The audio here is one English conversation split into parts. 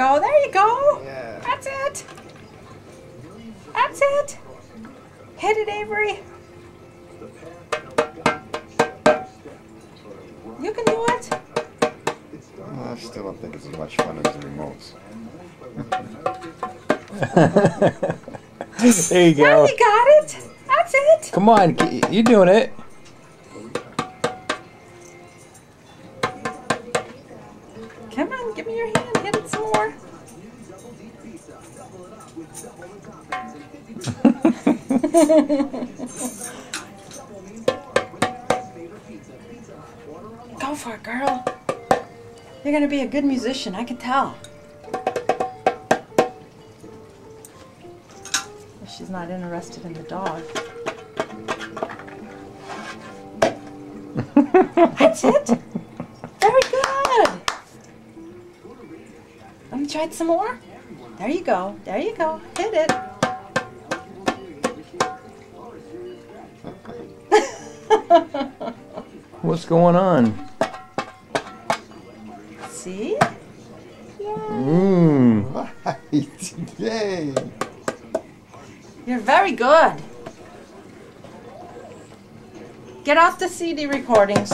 go. There you go. Yeah. That's it. That's it. Hit it, Avery. You can do it. I still don't think it's as much fun as the remotes. There you go. There you got it. That's it. Come on, you're doing it. Come on, give me your hand. Hit it some more. Go for it, girl. You're gonna be a good musician, I can tell. She's not interested in the dog. That's it. Very good. Let me try it some more. There you go. There you go. Hit it. What's going on? See? Yay! You're very good. Get off the CD recordings.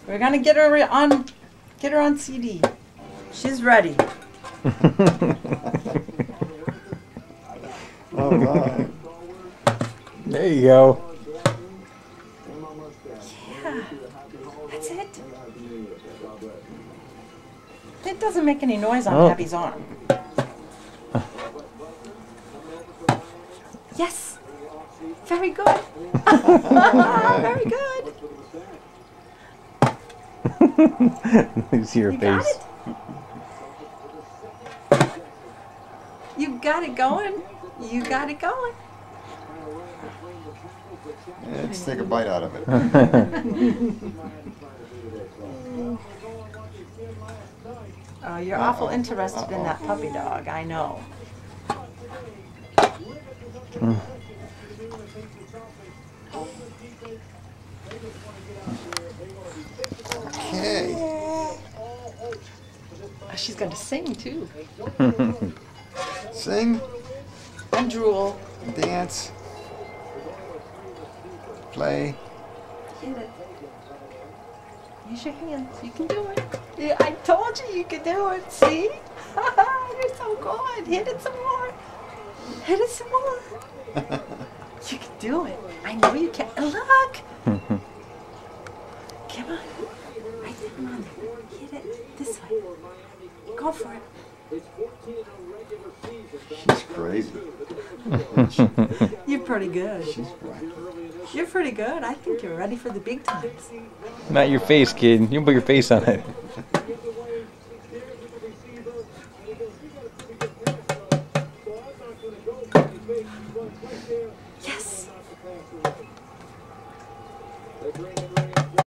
We're gonna get her on CD. She's ready. All right. There you go. Yeah, that's it. It doesn't make any noise on Abby's arm. Yes. Very good. Very good. See your You got face. it. You got it going. You got it going. Yeah, let's take a bite out of it. Oh, you're awful interested in that puppy dog. I know. Okay. Oh, she's going to sing too. Sing, And drool. dance, play. Hit it. Use your hands. You can do it. Yeah, I told you can do it. See? You're so good. Hit it some more. Hit it some more. You can do it. I know you can. Look. Come on. Right there, Mom. Hit it this way. Go for it. She's crazy. You're pretty good. She's right. You're pretty good. I think you're ready for the big times. Not your face, kid. You put your face on it. Yes.